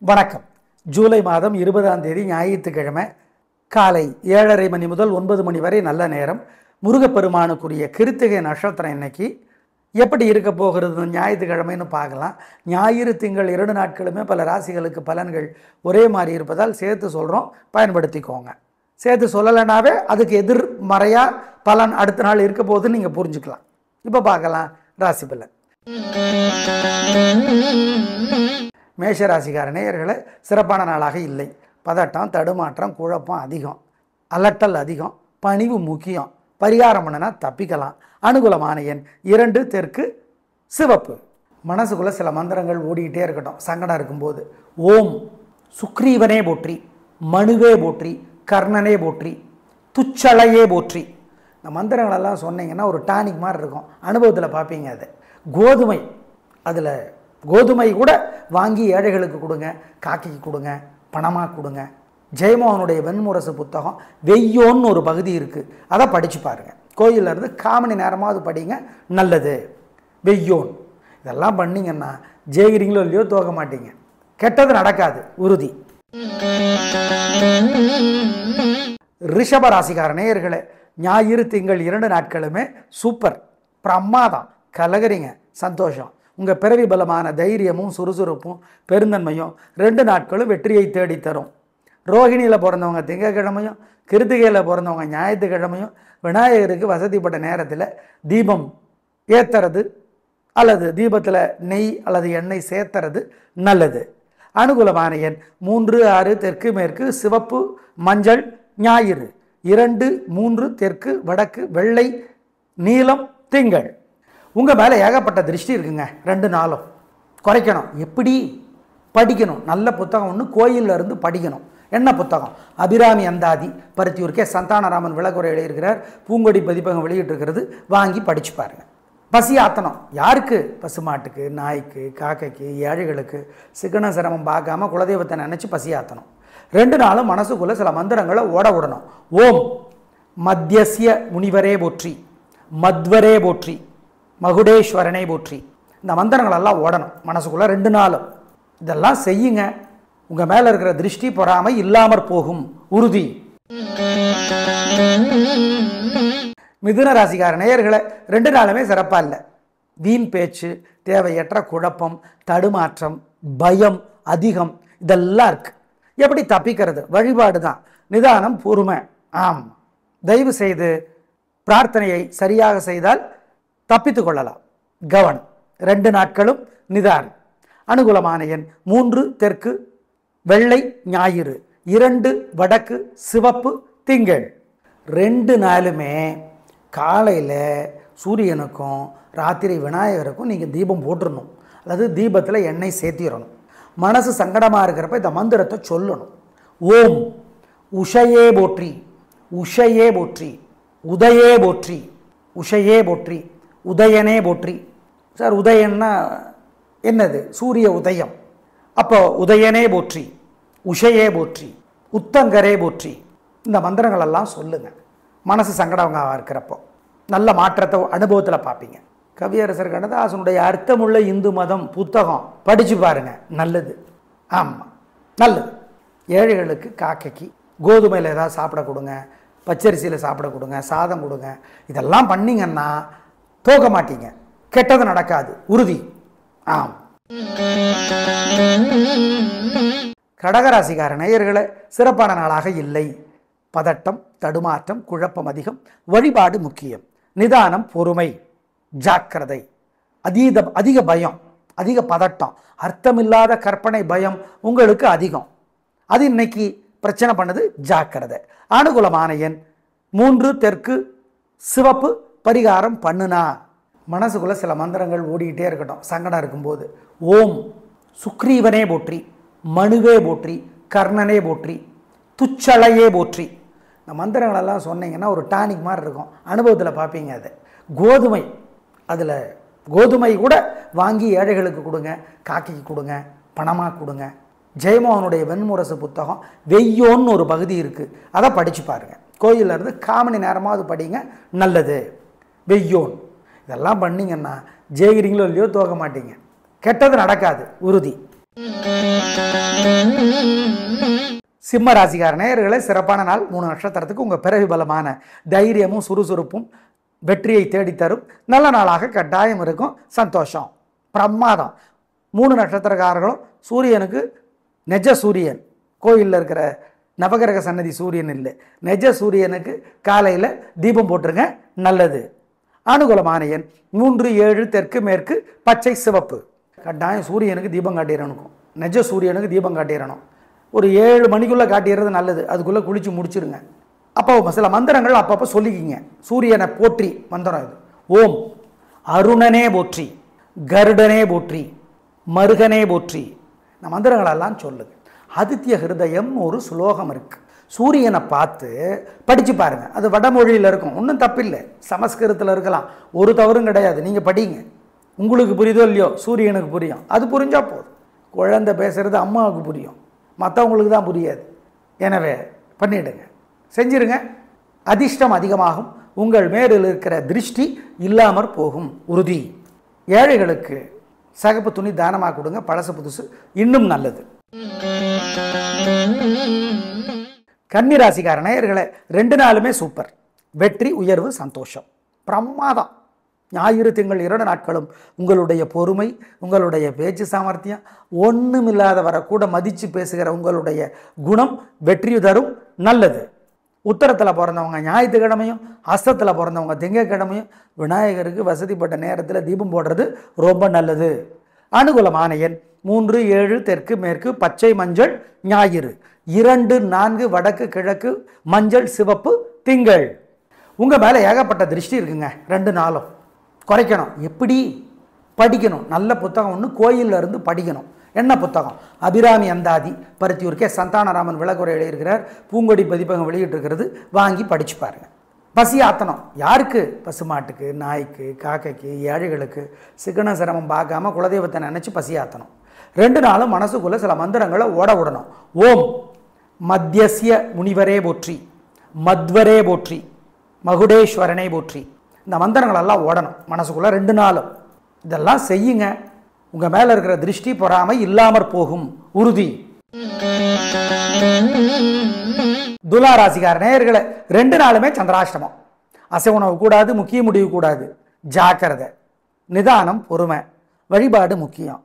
வணக்கம். ஜூலை மாதம் 20ஆம் தேதி ஞாயிற்றுக்கிழமை காலை 7:30 மணி முதல் 9 மணி வரை நல்ல நேரம். முருகப்பெருமானுக்குரிய கிருத்திகை நட்சத்திரம் இன்னைக்கு எப்படி இருக்க போகிறது ஞாயிற்றுக்கிழமைன்னு பார்க்கலாம். ஞாயிறு திங்கள் 2 நாட்களுமே பல ராசிகளுக்கு பலன்கள் ஒரே மாதிரி இருப்பதால் சேர்த்து சொல்கிறோம், பயன்படுத்திக்கோங்க. சேர்த்து சொல்லலைனாவே அதுக்கு எதிர்மறையாக பலன் அடுத்த நாள் இருக்க போகுதுன்னு நீங்கள் புரிஞ்சுக்கலாம். இப்போ பார்க்கலாம் ராசி பலன். மேஷ ராசிக்கார நேயர்களே, சிறப்பான நாளாக இல்லை. பதட்டம், தடுமாற்றம், குழப்பம் அதிகம், அலட்டல் அதிகம், பணிவு முக்கியம். பரிகாரம் பண்ணனா தப்பிக்கலாம். அனுகூலமான எண் 2 தெற்கு சிவப்பு. மனசுக்குள்ளே சில மந்திரங்கள் ஓடிக்கிட்டே இருக்கட்டும் சங்கடம் இருக்கும்போது. ஓம் சுக்ரீவனே போற்றி, மனுவே போற்றி, கர்ணனே போற்றி, துச்சலையே போற்றி. இந்த மந்திரங்களெல்லாம் சொன்னீங்கன்னா ஒரு டானிக் மாதிரி இருக்கும். அனுபவத்தில் பார்ப்பீங்க. அது கோதுமை, அதில் கோதுமை கூட வாங்கி ஏழைகளுக்கு கொடுங்க, காக்கைக்கு கொடுங்க, பணமாக கொடுங்க. ஜெயமோகனுடைய வெண்முரசு புத்தகம் வெய்யோன்னு ஒரு பகுதி இருக்குது, அதை படித்து பாருங்கள். கோயிலில் இருந்து 1/4 மணி நேரமாவது படிங்க, நல்லது. வெய்யோன் இதெல்லாம் பண்ணிங்கன்னா ஜெயிக்கிறீங்களோ இல்லையோ தோக்க மாட்டீங்க. கெட்டது நடக்காது, உறுதி. ரிஷப ராசிக்கார நேயர்களே, ஞாயிறு திங்கள் 2 நாட்களுமே சூப்பர், பிரமாதம், கலகரிங்க, சந்தோஷம். உங்கள் பிறவி பலமான தைரியமும் சுறுசுறுப்பும் பெருந்தன்மையும் 2 நாட்களும் வெற்றியை தேடித்தரும். ரோகிணியில் பிறந்தவங்க திங்கக்கிழமையும், கிருத்திகையில் பிறந்தவங்க ஞாயிற்றுக்கிழமையும் விநாயகருக்கு வசதிப்பட்ட நேரத்தில் தீபம் ஏற்றுறது அல்லது தீபத்தில் நெய் அல்லது எண்ணெய் சேர்த்துறது நல்லது. அனுகூலமான எண் 3, 6 தெற்கு மேற்கு சிவப்பு மஞ்சள். ஞாயிறு 2, 3 தெற்கு வடக்கு வெள்ளை நீலம் திங்கள். உங்கள் மேலே ஏகப்பட்ட திருஷ்டி இருக்குங்க. 2 நாளும் குறைக்கணும். எப்படி படிக்கணும்? நல்ல புத்தகம் ஒன்று கோயிலில் இருந்து படிக்கணும். என்ன புத்தகம்? அபிராமி அந்தாதி, பருத்தியூருக்கே சந்தானராமன் விளக்குரை எழுதியிருக்கிறார், பூங்கொடி பதிப்பகம் வெளியிட்டிருக்கிறது. வாங்கி படித்து பாருங்கள். பசி ஆத்தணும். யாருக்கு? பசுமாட்டுக்கு, நாய்க்கு, காக்கைக்கு, ஏழைகளுக்கு. சிக்கன சிரமம் பார்க்காம குலதெய்வத்தை நினச்சி பசி ஆத்தணும். 2 நாளும் மனசுக்குள்ளே சில மந்திரங்களை ஓட விடணும். ஓம் மத்தியசிய முனிவரே போற்றி, மத்வரே போற்றி, மகுடேஸ்வரனை போற்றி. இந்த மந்திரங்களெல்லாம் ஓடணும் மனசுக்குள்ளே 2 நாளும். இதெல்லாம் செய்யுங்க. உங்கள் மேலே இருக்கிற திருஷ்டி பொறாமை இல்லாமற் போகும், உறுதி. மிதுன ராசிக்கார நேயர்களை 2 நாளுமே சிறப்பாக இல்லை. வீண் பேச்சு, தேவையற்ற குழப்பம், தடுமாற்றம், பயம் அதிகம், இதெல்லாம் இருக்கு. எப்படி தப்பிக்கிறது? வழிபாடு தான். நிதானம், பொறுமை. ஆம், தயவு செய்து பிரார்த்தனையை சரியாக செய்தால் தப்பித்து கொள்ளலாம். கவனம். 2 நாட்களும் நிதானம். அனுகூலமான எண் 3 தெற்கு வெள்ளை ஞாயிறு 2 வடக்கு சிவப்பு திங்கள். 2 நாளுமே காலையில் சூரியனுக்கும் ராத்திரி விநாயகருக்கும் நீங்கள் தீபம் போட்டுடணும். அதாவது தீபத்தில் எண்ணெய் சேர்த்திடணும். மனசு சங்கடமாக இருக்கிறப்ப இந்த மந்திரத்தை சொல்லணும். ஓம் உஷையே போற்றி, உஷையே போற்றி, உதயே போற்றி, உஷையே போற்றி, உதயனே போற்றி. சார், உதயன்னா என்னது? சூரிய உதயம். அப்போ உதயனே போற்றி, உஷையே போற்றி, உத்தங்கரே போற்றி. இந்த மந்திரங்களெல்லாம் சொல்லுங்கள். மனசு சங்கடமாக இருக்கிறப்போ நல்ல மாற்றத்தை அனுபவத்தில் பார்ப்பீங்க. கவியரசர் கண்ணதாசனுடைய அர்த்தமுள்ள இந்து மதம் புத்தகம் படித்து பாருங்கள், நல்லது. ஆமாம், நல்லது. ஏழைகளுக்கு, காக்கைக்கு கோதுமையில் ஏதாவது சாப்பிட கொடுங்க, பச்சரிசியில் சாப்பிட கொடுங்க, சாதம் கொடுங்க. இதெல்லாம் பண்ணிங்கன்னா தோக்க மாட்டீங்க, கெட்டது நடக்காது, உறுதி. ஆம். கடகராசிக்கார நேயர்களே, சிறப்பான நாளாக இல்லை. பதட்டம், தடுமாற்றம், குழப்பம் அதிகம். வழிபாடு முக்கியம். நிதானம், பொறுமை, ஜாக்கிரதை. அதிக பயம், அதிக பதட்டம், அர்த்தமில்லாத கற்பனை பயம் உங்களுக்கு அதிகம். அது இன்னைக்கு பிரச்சனை பண்ணுது, ஜாக்கிரதை. அனுகூலமான எண் 3 தெற்கு சிவப்பு. பரிகாரம் பண்ணுனா மனசுக்குள்ளே சில மந்திரங்கள் ஓடிக்கிட்டே இருக்கட்டும் சங்கடம் இருக்கும்போது. ஓம் சுக்ரீவனே போற்றி, மனுவே போற்றி, கர்ணனே போற்றி, துச்சலையே போற்றி. இந்த மந்திரங்களெல்லாம் சொன்னீங்கன்னா ஒரு டானிக் மாதிரி இருக்கும். அனுபவத்தில் பார்ப்பீங்க. அது கோதுமை, அதில் கோதுமை கூட வாங்கி ஏழைகளுக்கு கொடுங்க, காக்கைக்கு கொடுங்க, பணமாக கொடுங்க. ஜெயமோகனுடைய வெண்முரசு புத்தகம் வெய்யோன்னு ஒரு பகுதி இருக்குது, அதை படித்து பாருங்கள். கோயிலில் இருந்து 1/4 மணி நேரமாவது படிங்க, நல்லது. வெய்யோன் இதெல்லாம் பண்ணிங்கன்னா ஜெயிக்கிறீங்களோ இல்லையோ தோக்க மாட்டீங்க, கெட்டது நடக்காது, உறுதி. சிம்ம ராசிக்கார நேயர்களே, சிறப்பான நாள். 3 நட்சத்திரத்துக்கு உங்கள் பிறகு பலமான தைரியமும் சுறுசுறுப்பும் வெற்றியை தேடித்தரும் நல்ல நாளாக கட்டாயம் இருக்கும். சந்தோஷம், பிரமாதம். 3 நட்சத்திரக்காரர்களும் சூரியனுக்கு நெஜ சூரியன், கோயிலில் இருக்கிற நவகிரக சன்னதி சூரியன் இல்லை, நெஜ சூரியனுக்கு காலையில் தீபம் போட்டுருங்க, நல்லது. அனுகூலமான எண் 3, 7, தெற்கு மேற்கு, பச்சை சிவப்பு. கட்டாயம் சூரியனுக்கு தீபம் காட்டிடணும், நெஜ சூரியனுக்கு தீபம் காட்டிடணும். ஒரு 7 மணிக்குள்ளே காட்டிடுறது நல்லது, அதுக்குள்ளே குளித்து முடிச்சிடுங்க. அப்போ சில மந்திரங்கள் அப்பப்போ சொல்லிக்கிங்க. சூரியனை போற்றி மந்திரம் இது. ஓம் அருணனே போற்றி, கருடனே போற்றி, மருகனே போற்றி. இந்த மந்திரங்களெல்லாம் சொல்லுங்க. ஆதித்ய ஹிருதயம் ஒரு ஸ்லோகம் இருக்குது, சூரியனை பார்த்து படித்து பாருங்கள். அது வடமொழியில் இருக்கும், ஒன்றும் தப்பில்லை. சமஸ்கிருதத்தில் இருக்கலாம், ஒரு தவறும் கிடையாது. நீங்கள் படிங்க, உங்களுக்கு புரியுதோ இல்லையோ சூரியனுக்கு புரியும். அது புரிஞ்சால் போதும். குழந்தை பேசுகிறது அம்மாவுக்கு புரியும், மற்றவங்களுக்கு தான் புரியாது. எனவே பண்ணிவிடுங்க, செஞ்சிருங்க. அதிர்ஷ்டம் அதிகமாகும். உங்கள் மேலில் இருக்கிற திருஷ்டி இல்லாமற் போகும், உறுதி. ஏழைகளுக்கு சகப்பு துணி தானமாக கொடுங்க, பழசு புதுசு இன்னும் நல்லது. கன்னி ராசிக்கார நேயர்களே, 2 நாளுமே சூப்பர். வெற்றி, உயர்வு, சந்தோஷம், பிரமாதம். ஞாயிறு திங்கள் 2 நாட்களும் உங்களுடைய பொறுமை, உங்களுடைய பேச்சு சாமர்த்தியம், ஒன்றுமில்லாதவரை கூட மதித்து பேசுகிற உங்களுடைய குணம் வெற்றி தரும், நல்லது. உத்தரத்தில் பிறந்தவங்க ஞாயிற்றுக்கிழமையும், அஸ்தத்தில் பிறந்தவங்க திங்கட்கிழமையும் விநாயகருக்கு வசதிப்பட்ட நேரத்தில் தீபம் போடுறது ரொம்ப நல்லது. அனுகூலமான எண் 3, 7, தெற்கு மேற்கு, பச்சை மஞ்சள், ஞாயிறு. 2, 4, வடக்கு கிழக்கு, மஞ்சள் சிவப்பு, திங்கள். உங்கள் மேலே ஏகப்பட்ட திருஷ்டி இருக்குங்க. 2 நாளும் குறைக்கணும். எப்படி படிக்கணும்? நல்ல புத்தகம் ஒன்று கோயிலில் இருந்து படிக்கணும். என்ன புத்தகம்? அபிராமி அந்தாதி, பருத்தியூர்க்கே சந்தானராமன் விளக்குரை எழுதியிருக்கிறார், பூங்கொடி பதிப்பகம் வெளியிட்டிருக்கிறது. வாங்கி படித்து பாருங்கள். பசி ஆத்தணும். யாருக்கு? பசுமாட்டுக்கு, நாய்க்கு, காக்கைக்கு, ஏழைகளுக்கு. சிக்கன சிரமம் பார்க்காம குலதெய்வத்தை நினச்சி பசி ஆத்தணும். 2 நாளும் மனசுக்குள்ளே சில மந்திரங்களை ஓட விடணும். ஓம் மத்தியஸ்ய முனிவரே போற்றி, மத்வரே போற்றி, மகுடேஸ்வரனே போற்றி. இந்த மந்திரங்களெல்லாம் ஓடணும் மனசுக்குள்ளே 2 நாளும். இதெல்லாம் செய்யுங்க. உங்கள் மேலே இருக்கிற திருஷ்டி பொறாமை இல்லாமற் போகும், உறுதி. துலா ராசிக்கார நேயர்களே, 2 நாளுமே சந்திராஷ்டமம். அசைவுணவு கூடாது, முக்கிய முடிவு கூடாது. ஜாக்கிரதை, நிதானம், பொறுமை, வழிபாடு முக்கியம்.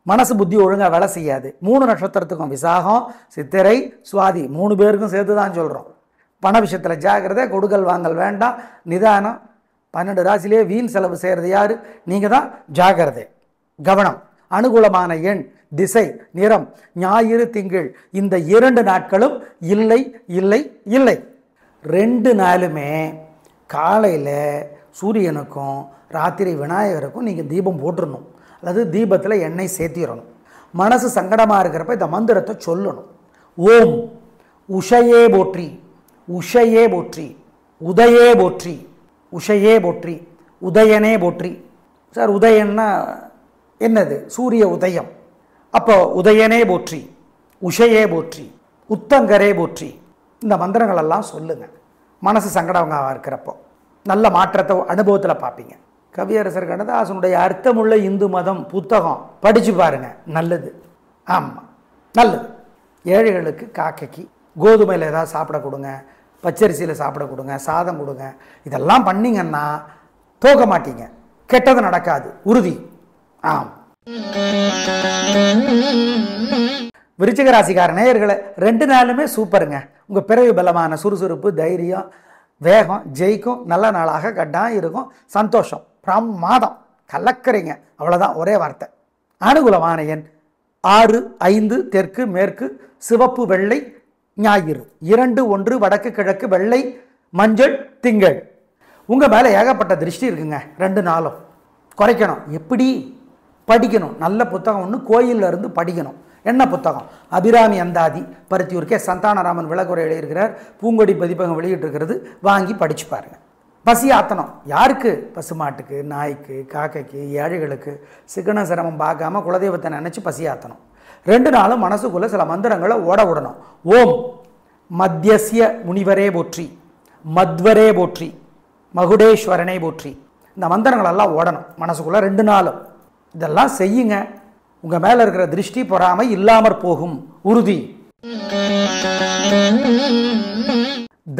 மனசு புத்தி ஒழுங்காக வேலை செய்யாது. 3 நட்சத்திரத்துக்கும் விசாகம், சித்திரை, சுவாதி 3 பேருக்கும் சேர்த்து தான் சொல்கிறோம். பண விஷயத்தில் ஜாக்கிரதை, கொடுக்கல் வாங்கல் வேண்டாம், நிதானம். 12 ராசிலே வீண் செலவு செய்கிறது யார்? நீங்கள் தான். ஜாக்கிரதை, கவனம். அனுகூலமான எண், திசை, நிறம் ஞாயிறு திங்கள். இந்த 2 நாட்களும் இல்லை இல்லை இல்லை. 2 நாளுமே காலையில் சூரியனுக்கும் ராத்திரி விநாயகருக்கும் நீங்கள் தீபம் போட்டுடணும், அல்லது தீபத்தில் எண்ணெய் சேர்த்திடணும். மனசு சங்கடமாக இருக்கிறப்ப இந்த மந்திரத்தை சொல்லணும். ஓம் உஷையே போற்றி, உஷையே போற்றி, உதயே போற்றி, உஷையே போற்றி, உதயனே போற்றி. சார் உதயன்னா என்னது? சூரிய உதயம். அப்போ உதயனே போற்றி, உஷையே போற்றி, உத்தங்கரே போற்றி. இந்த மந்திரங்களெல்லாம் சொல்லுங்கள். மனசு சங்கடமாக இருக்கிறப்போ நல்ல மாற்றத்தை அனுபவத்தில் பார்ப்பீங்க. கவியரசர் கண்ணதாசனுடைய அர்த்தமுள்ள இந்து மதம் புத்தகம் படித்து பாருங்கள், நல்லது. ஆமாம், நல்லது. ஏழைகளுக்கு, காக்கைக்கு கோதுமையில் ஏதாவது சாப்பிட கொடுங்க, பச்சரிசியில் சாப்பிட கொடுங்க, சாதம் கொடுங்க. இதெல்லாம் பண்ணிங்கன்னா தோக்க மாட்டீங்க, கெட்டது நடக்காது, உறுதி. ஆம். விருச்சிக ராசிக்கார நேயர்களே, 2 நாளுமே சூப்பருங்க. உங்கள் பிறவி பலமான சுறுசுறுப்பு, தைரியம், வேகம் ஜெயிக்கும். நல்ல நாளாக கட்டாயம் இருக்கும். சந்தோஷம், பிரமாதம், கலக்கிறீங்க. அவ்வளோதான், ஒரே வார்த்தை. அனுகூலமான எண் 6, 5, தெற்கு மேற்கு, சிவப்பு, வெள்ளை, ஞாயிறு. 2, 1, வடக்கு கிழக்கு, வெள்ளை, மஞ்சள், திங்கள். உங்கள் மேலே ஏகப்பட்ட திருஷ்டி இருக்குங்க. 2 நாளும் குறைக்கணும். எப்படி படிக்கணும்? நல்ல புத்தகம் ஒன்று கோயிலில் இருந்து படிக்கணும். என்ன புத்தகம்? அபிராமி அந்தாதி, பருத்தியூர்க்கே சந்தானராமன் விளக்குரை எழுதியிருக்கிறார், பூங்கொடி பதிப்பகம் வெளியிட்டிருக்கிறது. வாங்கி படித்து பாருங்கள். பசி ஆத்தணும். யாருக்கு? பசுமாட்டுக்கு, நாய்க்கு, காக்கைக்கு, ஏழைகளுக்கு. சிக்கன சிரமம் பார்க்காம குலதெய்வத்தை நினச்சி பசி ஆத்தணும். 2 நாளும் மனசுக்குள்ளே சில மந்திரங்களை ஓட விடணும். ஓம் மத்தியஸ்ய முனிவரே போற்றி, மத்வரே போற்றி, மகுடேஸ்வரனே போற்றி. இந்த மந்திரங்களெல்லாம் ஓடணும் மனசுக்குள்ளே 2 நாளும். இதெல்லாம் செய்யுங்க. உங்கள் மேலே இருக்கிற திருஷ்டி பொறாமை இல்லாமற் போகும், உறுதி.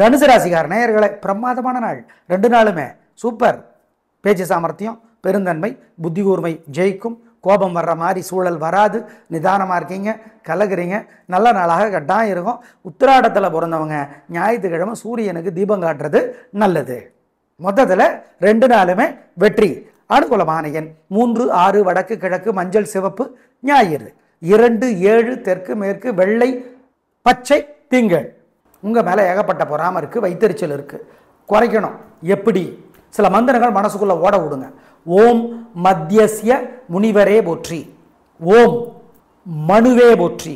தனுசு ராசிக்கார நேயர்களை பிரமாதமான நாள், 2 நாளுமே சூப்பர். பேச்சு சாமர்த்தியம், பெருந்தன்மை, புத்தி கூர்மை ஜெயிக்கும். கோபம் வர்ற மாதிரி சூழல் வராது. நிதானமாக இருக்கீங்க, கலகுறீங்க. நல்ல நாளாக கட்டாயம் இருக்கும். உத்திராடத்தில் பிறந்தவங்க ஞாயிற்றுக்கிழமை சூரியனுக்கு தீபம் காட்டுறது நல்லது. மொத்தத்தில் 2 நாளுமே வெற்றி. அனுகூலமான எண் 3, 6 வடக்கு கிழக்கு மஞ்சள் சிவப்பு ஞாயிறு. 2, 7 தெற்கு மேற்கு வெள்ளை பச்சை திங்கள். உங்கள் மேலே ஏகப்பட்ட பொறாமை இருக்குது, வைத்தறிச்சல் இருக்குது. குறைக்கணும். எப்படி? சில மந்திரங்கள் மனசுக்குள்ளே ஓட விடுங்க. ஓம் மத்தியஸ்ய முனிவரே போற்றி, ஓம் மனுவே போற்றி,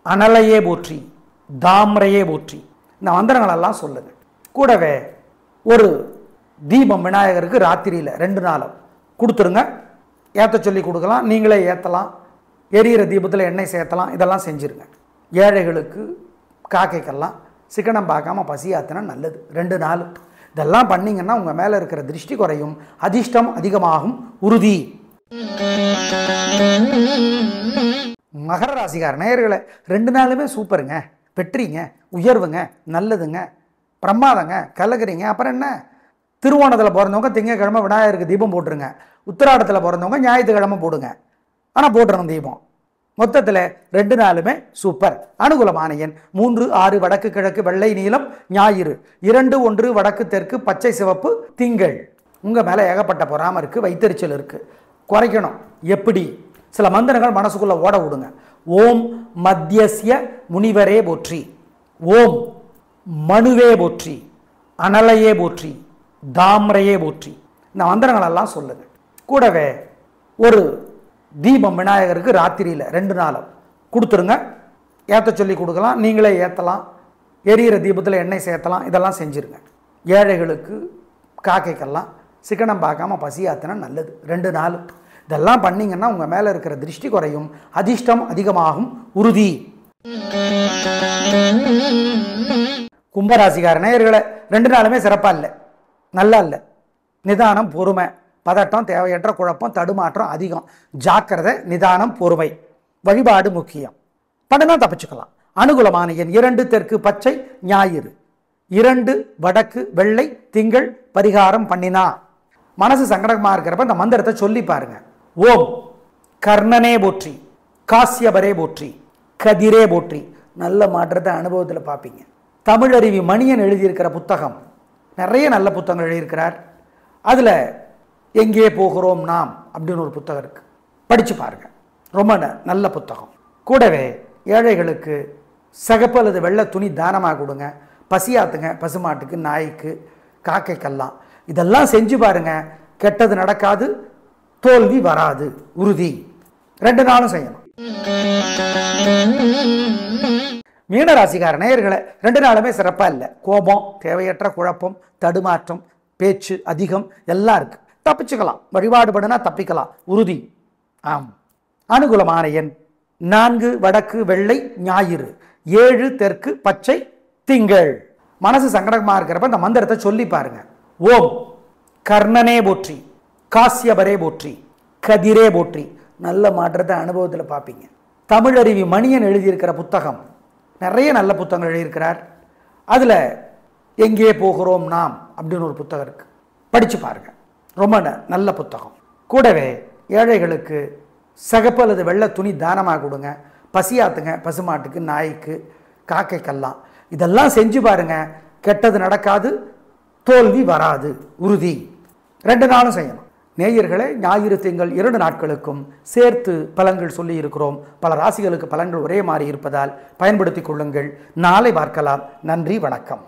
அனலையே போற்றி, தாமரையே போற்றி. இந்த மந்திரங்களெல்லாம் சொல்லுங்க. கூடவே ஒரு தீபம் விநாயகருக்கு ராத்திரியில் 2 நாளும் கொடுத்துருங்க. ஏற்ற சொல்லி கொடுக்கலாம், நீங்களே ஏற்றலாம். எரியிற தீபத்தில் எண்ணெய் சேர்த்தலாம். இதெல்லாம் செஞ்சுருங்க. ஏழைகளுக்கு காக்கைக்கெல்லாம் சிக்கனம் பார்க்காம பசியாத்தினா நல்லது. 2 நாள் இதெல்லாம் பண்ணிங்கன்னா உங்கள் மேலே இருக்கிற திருஷ்டி குறையும், அதிர்ஷ்டம் அதிகமாகும், உறுதி. மகர ராசிக்கார நேயர்களை 2 நாளுமே சூப்பருங்க, வெற்றிங்க, உயர்வுங்க, நல்லதுங்க, பிரமாதங்க, கலகுறீங்க. அப்புறம் என்ன? திருவோணத்தில் பிறந்தவங்க திங்கக்கிழமை விநாயகருக்கு தீபம் போட்டுருங்க. உத்திராடத்தில் பிறந்தவங்க ஞாயிற்றுக்கிழமை போடுங்க. ஆனால் போட்டுருங்க தீபம். மொத்தத்தில் 2 நாளுமே சூப்பர். அனுகூலமான எண் 3, 6 வடக்கு கிழக்கு வெள்ளை நீலம் ஞாயிறு. 2, 1 வடக்கு தெற்கு பச்சை சிவப்பு திங்கள். உங்கள் மேலே ஏகப்பட்ட பொறாமை இருக்குது, வைத்தறிச்சல் இருக்குது. குறைக்கணும். எப்படி? சில மந்திரங்கள் மனசுக்குள்ளே ஓட விடுங்க. ஓம் மத்தியஸ்ய முனிவரே போற்றி, ஓம் மனுவே போற்றி, அனலையே போற்றி, தாமரையே போற்றி. இந்த மந்திரங்களெல்லாம் சொல்லுங்கள். கூடவே ஒரு தீபம் விநாயகருக்கு ராத்திரியில் 2 நாளும் கொடுத்துருங்க. ஏற்ற சொல்லி கொடுக்கலாம், நீங்களே ஏற்றலாம். எரியிற தீபத்தில் எண்ணெய் சேர்த்தலாம். இதெல்லாம் செஞ்சுருங்க. ஏழைகளுக்கு காக்கைக்கெல்லாம் சிக்கனம் பார்க்காம பசியாத்தினா நல்லது. 2 நாள் இதெல்லாம் பண்ணிங்கன்னா உங்கள் மேலே இருக்கிற திருஷ்டி குறையும், அதிர்ஷ்டம் அதிகமாகும், உறுதி. கும்பராசிக்கார நேயர்களை 2 நாளுமே சிறப்பாக இல்லை, நல்லா இல்லை. நிதானம், பொறுமை, பதட்டம், தேவையற்ற குழப்பம், தடுமாற்றம் அதிகம். ஜாக்கிரதை, நிதானம், பொறுமை. வழிபாடு முக்கியம். பண்ணனா தப்பிச்சுக்கலாம். அனுகூலமான எண் 2 தெற்கு பச்சை ஞாயிறு. 2 வடக்கு வெள்ளை திங்கள். பரிகாரம் பண்ணினா மனசு சங்கடமாக இருக்கிறப்ப இந்த மந்திரத்தை சொல்லி பாருங்க. ஓம் கர்ணனே போற்றி, காசியபரே போற்றி, கதிரே போற்றி. நல்ல மாற்றத்தை அனுபவத்தில் பார்ப்பீங்க. தமிழருவி மணியன் எழுதியிருக்கிற புத்தகம், நிறைய நல்ல புத்தகங்கள் எழுதியிருக்கிறார். அதில் எங்கே போகிறோம் நாம் அப்படின்னு ஒரு புத்தகம் இருக்குது, படித்து பாருங்கள். ரொம்ப நல்ல புத்தகம். கூடவே ஏழைகளுக்கு சிகப்பு அல்லது வெள்ளை துணி தானமாக கொடுங்க. பசியாத்துங்க, பசுமாட்டுக்கு, நாய்க்கு, காக்கைக்கெல்லாம். இதெல்லாம் செஞ்சு பாருங்கள். கெட்டது நடக்காது, தோல்வி வராது, உறுதி. 2 நாளும் செய்யணும். மீனராசிக்கார நேயர்களை 2 நாளுமே சிறப்பாக இல்லை. கோபம், தேவையற்ற குழப்பம், தடுமாற்றம், பேச்சு அதிகம் எல்லாம் இருக்குது. தப்பிச்சுக்கலாம். வழிபாடு பண்ணினா தப்பிக்கலாம், உறுதி. ஆம். அனுகூலமான எண் 4 வடக்கு வெள்ளை ஞாயிறு. 7 தெற்கு பச்சை திங்கள். மனசு சங்கடமாக இருக்கிறப்ப இந்த மந்திரத்தை சொல்லி பாருங்க. ஓம் கர்ணனே போற்றி, காசியபரே போற்றி, கதிரே போற்றி. நல்ல மாற்றத்தை அனுபவத்தில் பார்ப்பீங்க. தமிழருவி மணியன் எழுதியிருக்கிற புத்தகம், நிறைய நல்ல புத்தகங்கள் எழுதியிருக்கிறார். அதில் எங்கே போகிறோம் நாம் அப்படின்னு ஒரு புத்தகம் இருக்குது, படித்து பாருங்கள். ரொம்ப நல்ல புத்தகம். கூடவே ஏழைகளுக்கு சிகப்பு அல்லது வெள்ளை துணி தானமாக கொடுங்க. பசியாத்துங்க, பசுமாட்டுக்கு, நாய்க்கு, காக்கைக்கெல்லாம். இதெல்லாம் செஞ்சு பாருங்கள். கெட்டது நடக்காது, தோல்வி வராது, உறுதி. 2 நாளும் செய்யணும். நேயர்களே, ஞாயிறு திங்கள் 2 நாட்களுக்கும் சேர்த்து பலன்கள் சொல்லி இருக்கிறோம். பல ராசிகளுக்கு பலன்கள் ஒரே மாதிரி இருப்பதால் பயன்படுத்திக் கொள்ளுங்கள். நாளை பார்க்கலாம். நன்றி, வணக்கம்.